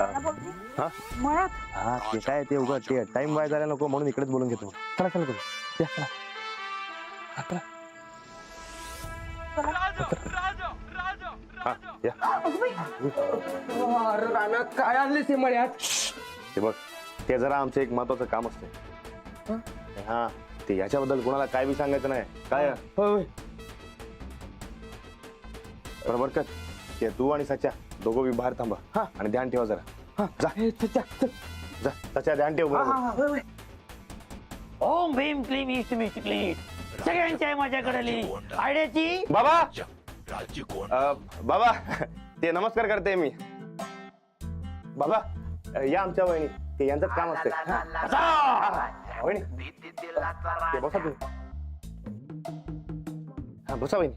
हा मळ्यात हा ते काय ते उघड ते टाइम वाया झाला नको म्हणून इकडेच बोलून घेतो. चला चला तुम्ही या, चला. हा, चला. हा, या. काय आणले ते मळ्यात? ते बघ ते जरा आमचं एक महत्वाचं काम असतं. हा ते याच्याबद्दल कोणाला काय बी सांगायचं नाही काय होय बरोबर कर. ते तू आणि सच्या दोघं बी बाहेर थांबा हा आणि ध्यान ठेवा जरा. हा जा जा सच्या ध्यान ठेव बरोबर. ओम भीम क्लीम इष्ट मिष्ट क्लीम सगळ्यांच्या माझ्याकडली आयडियाची बाबा बाबा ते नमस्कार करते मी. बाबा या आमच्या वहिनी ते यांचंच काम असते. वहिनी ते बसा तुम्ही. हा बसा वहिनी.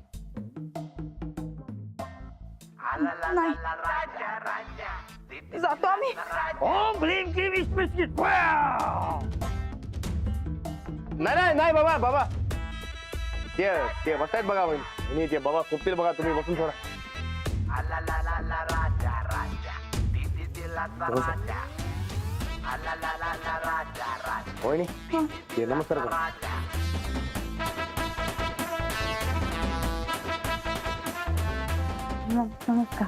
जातो आम्ही. ओम भीम क्लीम इष्ट मिष्ट नाही नाही नाही बाबा बाबा ते बसायत बघा वहिनी ते बाबा खूपतील बघा तुम्ही बसून थोडा. वहिनी ते नमस्कार करा. नमस्कार.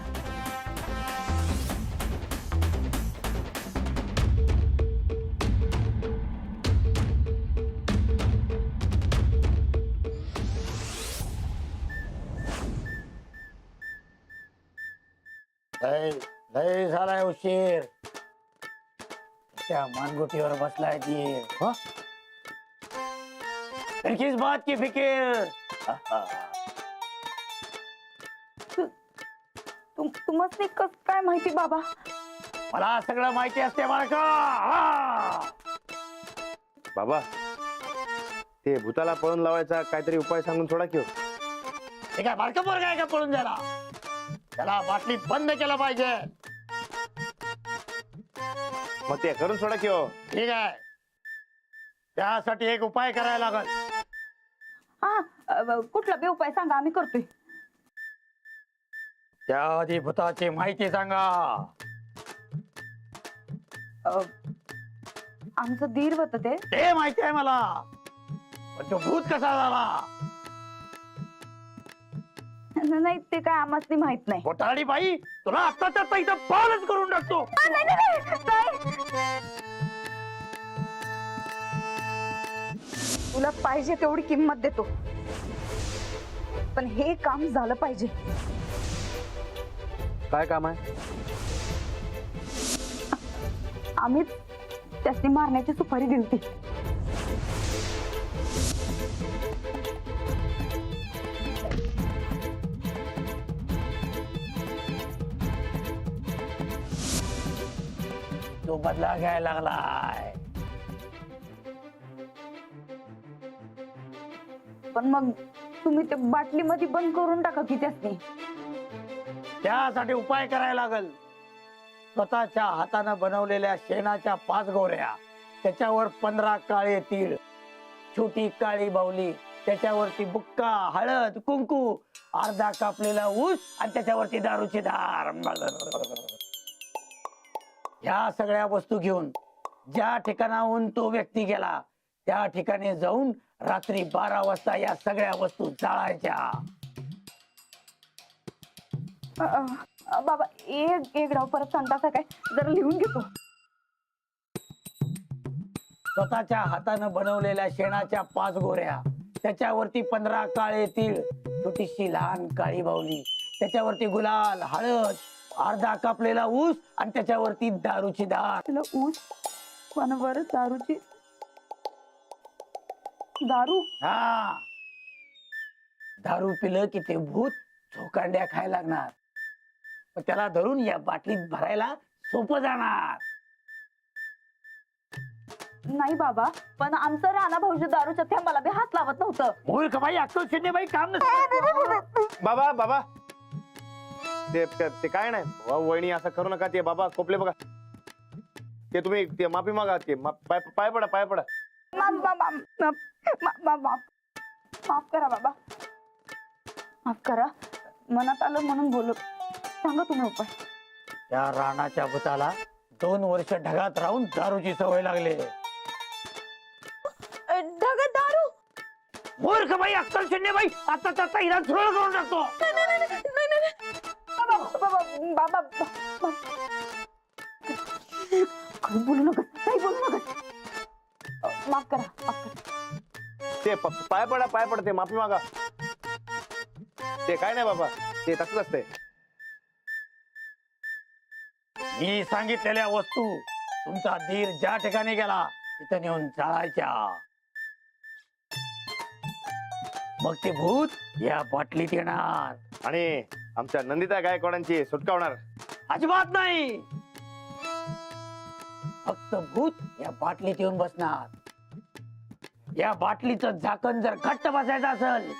लय झालाय उशीर. त्या मानगुटीवर बसलाय ती किस बात की फिकीर. तुम्हाला कस काय माहिती बाबा? मला सगळं माहिती असते बाळका. बाबा ते भूताला पळून लावायचा काहीतरी उपाय सांगून थोडा की. ठीक आहे बाळका पोरगा आहे का पळून जायला? त्याला बाटलीत बंद केलं पाहिजे. मग ते करून थोडा की. ठीक आहे त्यासाठी एक उपाय करायला लागल. हा कुठला बे उपाय सांगा आम्ही करतोय. त्याआधी भूताची माहिती सांगा. आमचं दीर होत ते. ते माहिती आहे मला पण तो भूत कसा झाला? नाही ते काय आम्हाला माहित नाही. घोटाळी बाई तुला आता इथं पालच करून टाकतो. तुला पाहिजे तेवढी किंमत देतो पण हे काम झालं पाहिजे. काय काम आहे? आम्ही त्यासनी मारण्याची सुपारी दिली होती. तो बदला घ्यायला लागलाय. पण मग तुम्ही ते बाटलीमध्ये बंद करून टाका की त्यासनी. त्यासाठी उपाय करायला लागल. स्वतःच्या हातानं बनवलेल्या शेणाच्या 5 गोऱ्या, त्याच्यावर 15 काळे तीळ, छोटी काळी बाहुली, त्याच्यावरती बुक्का, हळद, कुंकू, अर्धा कापलेला ऊस आणि त्याच्यावरती दारूची धार. ह्या सगळ्या वस्तू घेऊन ज्या ठिकाणाहून तो व्यक्ती गेला त्या ठिकाणी जाऊन रात्री 12 वाजता या सगळ्या वस्तू जाळायच्या. बाबा एक डाव परत सांगता काय? जरा लिहून घेतो. स्वतःच्या हातानं बनवलेल्या शेणाच्या 5 गोऱ्या, त्याच्यावरती 15 काळे तीळ, छोटीशी लहान काळी बाहुली, त्याच्यावरती गुलाल, हळद, अर्धा कापलेला ऊस आणि त्याच्यावरती दारूची धार. तुला ऊस कोणावर दारूची दारू? हा दारू पिलं की ते भूत झोकांड्या खायला लागणार. पण त्याला धरून या बाटलीत भरायला सोपं जाणार. नाही बाबा पण आमचं राणा भाऊजी दारूच्या थेंबाला बी हात लावत नव्हतं. मूर्ख बाई, अक्कल शून्य बाई, काम नसतं. बाबा बाबा ते काय नाही वहिनी असं करू नका. ते बाबा कोपले बघा ते तुम्ही ते माफी मागा. ते पाय पडा पाय पडा. माफ करा बाबा, माफ करा. मनात आलं म्हणून बोलू. सांगा तुम्ही उपाय. त्या रानाच्या भूताला 2 वर्ष ढगात राहून दारूची सवय लागली. ढगात दारू? मूर्ख बाई, अक्कल शून्य बाई, आता त्याचा हिला झुरळ करून टाकतो. बाबा बोलू नका, काही बोलू नका. माफ करा, माफ करा. ते पाय पडते, माफी मागा. ते काय नाही बाबा, ते तसंच असते. मी सांगितलेल्या वस्तू तुमचा धीर ज्या ठिकाणी गेला तिथे नेऊन जाळायच्या. मग ते भूत या बाटलीत येणार आणि आमच्या नंदिता गायकवाडांची सुटका होणार. अजिबात नाही. फक्त भूत या बाटलीत येऊन बसणार. या बाटलीचं झाकण जर घट्ट बसायचं असेल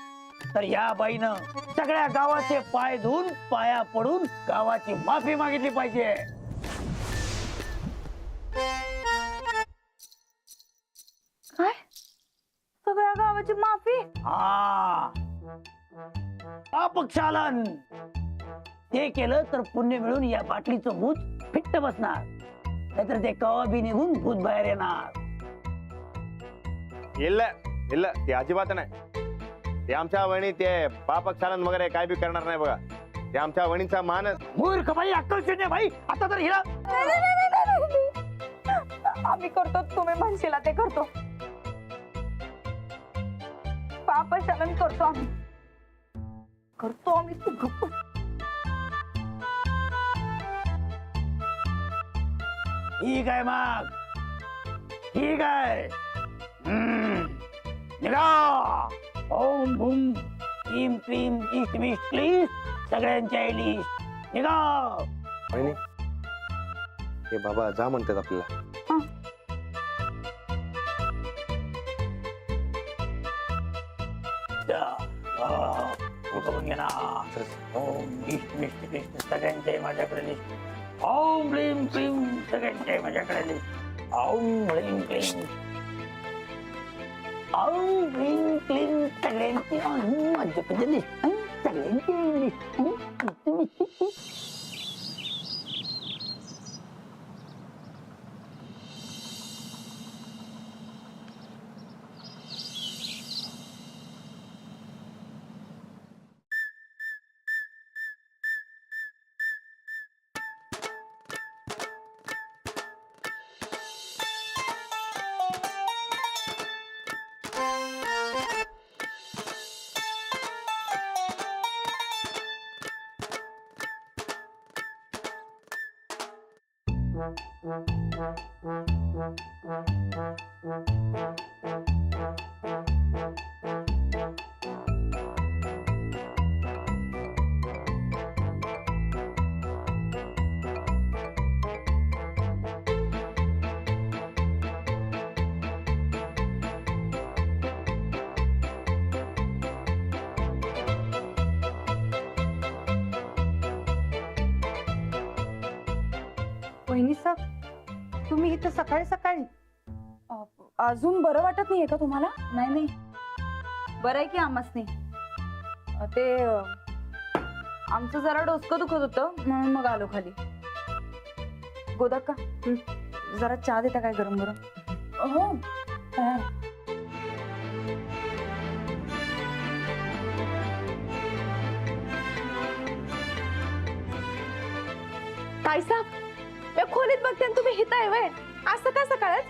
तर या बाईनं सगळ्या गावाचे पाय धुवून पाया पडून गावाची माफी मागितली पाहिजे. काय? सगळ्या गावाची माफी? हा, अपक्षालन. ते केलं तर पुण्य मिळून या बाटलीचं भूत फिट्ट बसणार. नाहीतर ते कवा बी निघून भूत बाहेर येणार. इल्ल ते अजिबात नाही. ते आमच्या वहिनी ते पापक्षालन वगैरे काय बी करणार नाही बघा. ते आमच्या वहिनीचा मान. मूर्ख बाई, अक्कल शून्य बाई, आता तर हिला. आम्ही करतो, तुम्ही म्हणशीला ते करतो. पापशालन करतो आम्ही. तू गप्प. ठीक आहे मग, ठीक आहे. निघा. ओम भूम क्लीम क्लीम इष्ट विष्ट क्लीम, सगळ्यांच्या लिस्ट निघा. वहिनी हे बाबा जा म्हणतात आपल्याला. ओम इष्ट विष्ट कृष्ण, सगळ्यांचे माझ्याकडे लिस्ट. ओम क्लीम क्लीम, सगळ्यांचे माझ्याकडे लिस्ट. ओम ह्रीम क्लीम, ओम क्लीम क्लीम, सगळ्यांची माझ्याकडे लिस्ट. सगळ्यांची लिस्ट. वहिनी साहेब, तुम्ही इथं सकाळी सकाळी? अजून बरं वाटत नाहीये का तुम्हाला? नाही, बरं आहे की आम्हासनी. ते आमचं जरा डोसकं दुखत होतं म्हणून मग आलो खाली. गोदाक्का, जरा चहा देता काय गरम गरम? हो. ताई साहेब, मी खोलीत बघते आणि तुम्ही हित आहे व्हय? असं का सकाळच?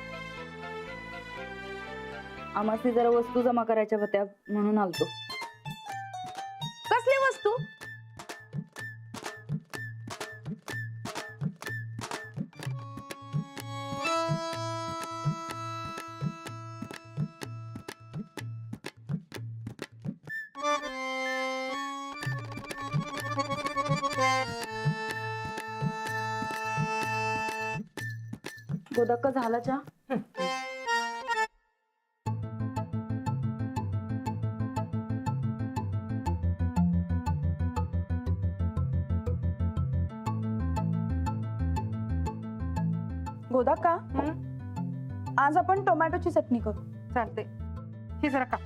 आम्हासनी जरा वस्तू जमा करायच्या होत्या म्हणून आलतो. कसली वस्तू? गोदाक्का, झाला चहा? गोदाक्का, आज आपण टोमॅटोची चटणी करू. चालते. ही जरा का.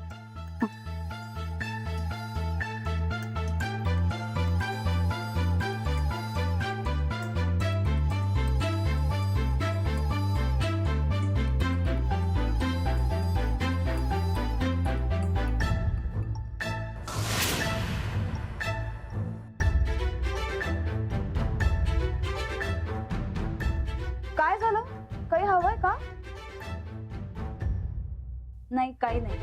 नाही काही नाही.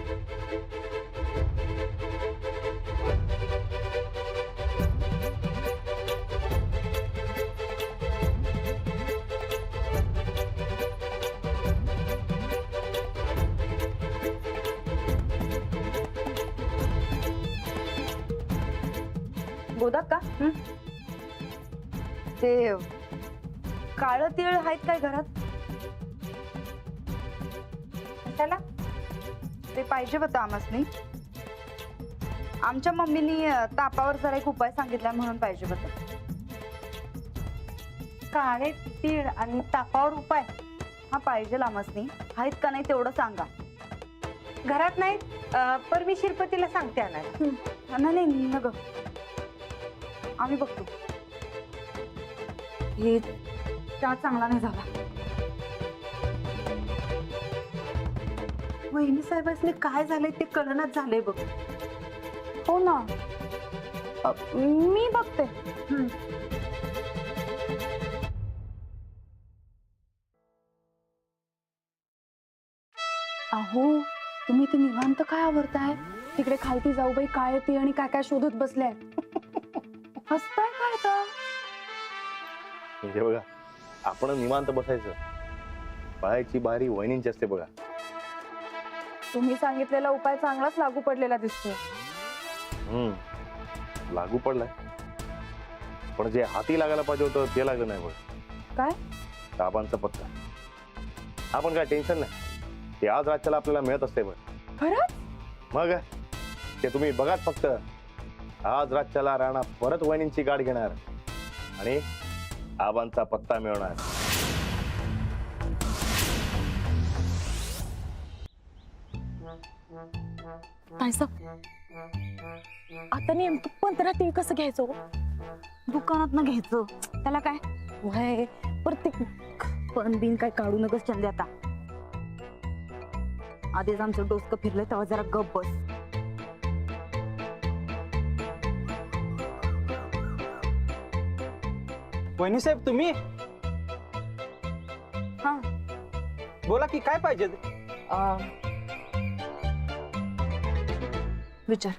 गोदात का? ते काळं तीळ आहेत काय घरात? कशाला? ते पाहिजे होतं आमसनी. आमच्या मम्मीनी तापावर जरा एक उपाय सांगितलाय म्हणून पाहिजे होतं. काळे तीळ आणि तापावर उपाय हा पाहिजे आमसनी. आहेत का नाही तेवढं सांगा. घरात नाही पण मी शिरपतीला सांगते आणायला. नाही नग, आम्ही बघतो. हे चहा चांगला नाही झाला. वहिनी साहेबांनी काय झालंय ते कळनाच झालंय बघ. हो ना, मी बघते. अहो तुम्ही ते निवांत काय आवरताय? तिकडे खालती जाऊ बाई काय ती आणि काय काय शोधत बसले. हसताय काय तर? म्हणजे बघा, आपण निवांत बसायचं. पाहायची बारी वहिनींची असते बघा. तुम्ही सांगितलेला उपाय चांगलाच लागू पडलेला दिसतोय. लागू पडलाय, पण जे हाती लागायला पाहिजे होतं ते लागलं नाही बघ. काय? तापांचा पत्ता. आपण काय टेन्शन नाही, ते आज रातच्याला आपल्याला मिळत असते बघ. खरंच? मग ते तुम्ही बघाच फक्त. आज रातच्याला राणा परत वहिनींची गाठ घेणार आणि आबांचा पत्ता मिळवणार. आता नेमकं 15 तीळ कसं घ्यायचं? दुकानात न घ्यायचं, त्याला काय वय प्रत्येक पण बिन काय काढू नकस चंदे. आता आधीच आमचं डोसकं फिरलंय तेव्हा जरा गप बस. वहिनी साहेब तुम्ही हा बोला की काय पाहिजे? विचार.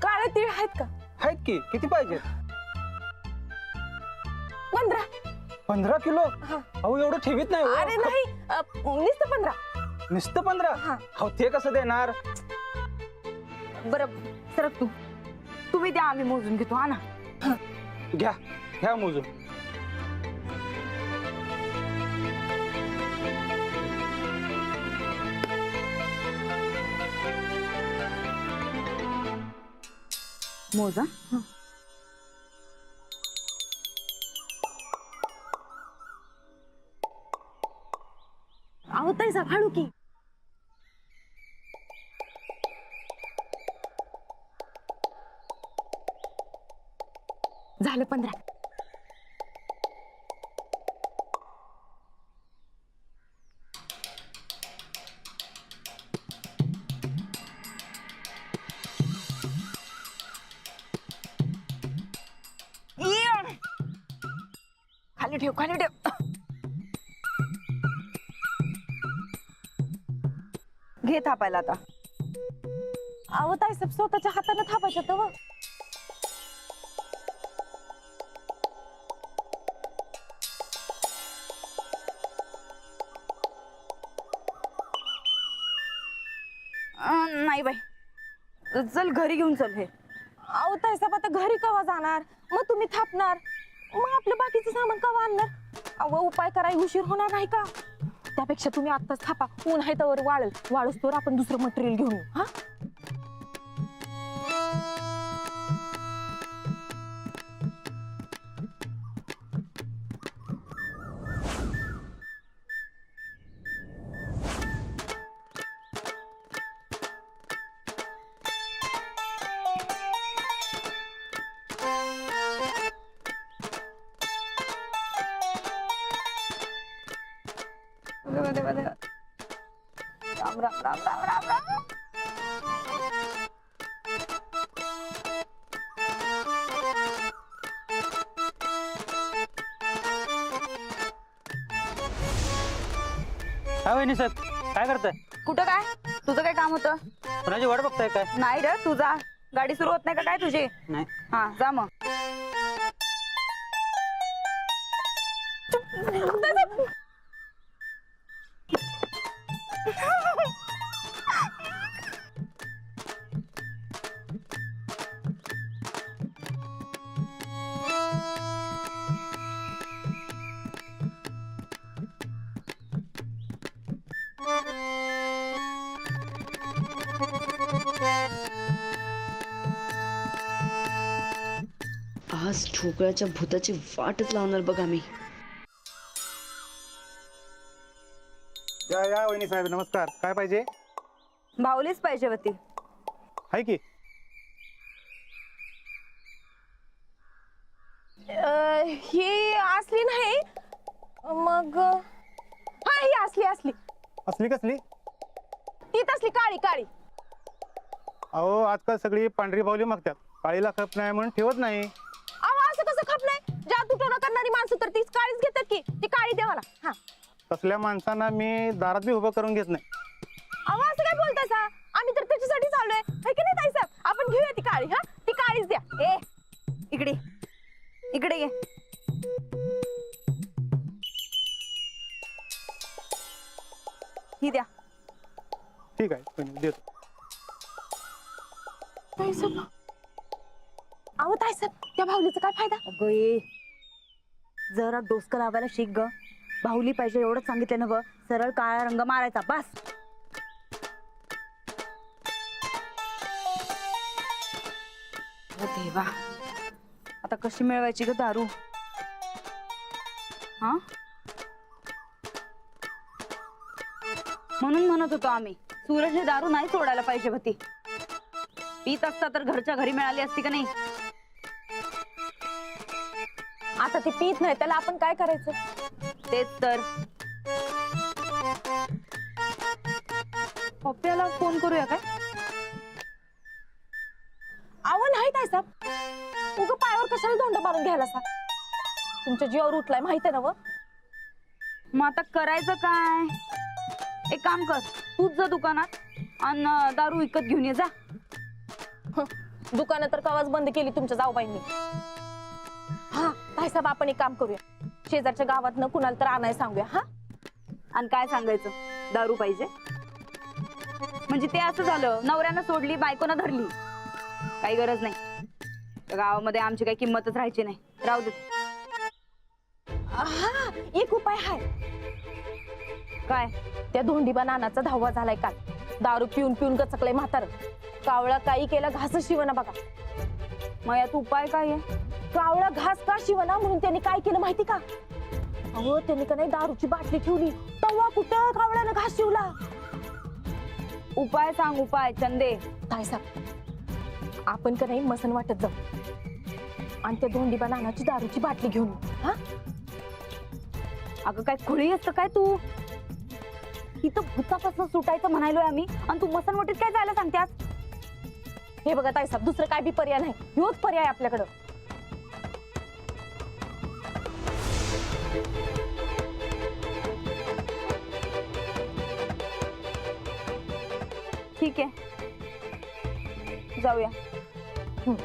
काळे तीळ आहेत का? आहेत की, किती पाहिजे? 15. 15 किलो? हा. अहो एवढं ठेवीत नाही हो. अरे नाही, नुसतं 15. नुसतं 15? हा. अहो ते कसं देणार? बरं सरक तू. तुम्ही द्या, आम्ही मोजून घेतो. हा ना. घ्या घ्या मोजून. मोजा. अहो ताई साहेब हळू की. झालं 15. खाली ठेव, खाली ठेव. घे थापायला आता. अहो ताई साहेब स्वतःच्या हाताने थापायचं तर. नाही बाई, चल घरी घेऊन चल. हे अहो ताई साहेब आता घरी कवा जाणार? मग तुम्ही थापणार, मग आपलं बाकीचं सामान कवा आणणार? अहो उपाय करायला उशीर होणार नाही का? त्यापेक्षा तुम्ही आत्ताच थापा. ऊन आहे तर वाळूस तर आपण दुसरं मटेरियल घेऊन येऊ. हा राम राम राम राम राम राम. काय वहिनी साहेब काय करताय? कुठं काय तुझं काय काम होतं? कोणाची वाट बघताय काय? नाही रे तू जा, गाडी सुरू होत नाही का काय तुझी? नाही. हा जा मग. आज ढोकळ्याच्या भूताची वाटच लावणार बघ आम्ही. या या वहिनी साहेब नमस्कार. काय पाहिजे? भावलीच पाहिजे होती. आहे की. ही असली नाही मग हा ही असली असली असली कसली? तीच असली काळी काळी. अहो आजकाल सगळी पांढरी बावली मागतात, काळीला खप नाही म्हणून ठेवत नाही. अहो असं कसं खप नाही? जादू टोना करणारी माणसं तर तीच काळीच घेतात की. ती काळी द्या मला. हा तसल्या माणसांना मी दारात बी उभं करून घेत नाही. अहो असं काय बोलताय सा? आम्ही तर त्याच्यासाठी चाललोय है की नाही ताई साहेब? आपण घेऊया ती काळी. हा ती काळीच द्या. ए इकडे इकडे ये. ही द्या. ठीक आहे वहिनी, देतो. ताई साहेब अहो ताई साहेब त्या भावलीचा काय फायदा? अगं ये जरा डोसकं लावायला शिक ग. बाहुली पाहिजे एवढंच सांगितलं ना ग. सरळ काळा रंग मारायचा बस. अरे देवा आता कशी मिळवायची ग दारू? हा म्हणून म्हणत होतो आम्ही सूरजने दारू नाही सोडायला पाहिजे होती. पीत असता तर घरच्या घरी मिळाली असती का नाही? आता ती पीत नाही त्याला आपण काय करायचं? तेच तर. पप्प्याला फोन करूया काय? अहो नाही ताई साहेब उगा पायावर कशाला धोंड मारून घ्यायला सा? तुमच्या जीवावर उठलाय माहिती ना व. मग आता करायचं काय? एक काम कर, तूच जा दुकानात आणि दारू विकत घेऊन ये जा. दुकानं तर कवाच बंद केली तुमच्या जाऊबाईंनी. हा ताई साहेब आपण एक काम करूया, शेजारच्या गावात न कुणाला तर आणायला सांगूया. हा आणि काय सांगायचं? दारू पाहिजे म्हणजे ते असं झालं नवऱ्यानं सोडली बायकोनं धरली. काही गरज नाही. त्या गावामध्ये आमची काही किंमतच राहायची नाही. राहू दे. हा एक उपाय हाय. काय? त्या धोंडीबा नानाचा 10वा झालाय काल. दारू पिऊन पिऊन गचकलंय म्हातारं. कावळा काही केला घास शिवना बघा. मग यात उपाय काय आहे? कावळा घास का शिवना म्हणून त्यांनी काय केलं माहिती का? अहो त्यांनी का नाही दारूची बाटली ठेवली तेव्हा कुठं कावळ्यानं घास शिवला. उपाय सांग उपाय चंदे. ताई साहेब आपण का नाही मसन वाटत जाऊ आणि त्या धोंडीबा नानाची दारूची बाटली घेऊन येऊ. हा अगं काय खुळी असतं काय तू? इथं भूतापासून सुटायचं म्हणालोय आम्ही आणि तू मसनवटीत काय जायला सांगतेस? हे बघा ताई साहेब दुसरं काय बी पर्याय नाही. ह्योच पर्याय आपल्याकडं. ठीक आहे जाऊया. हम्म.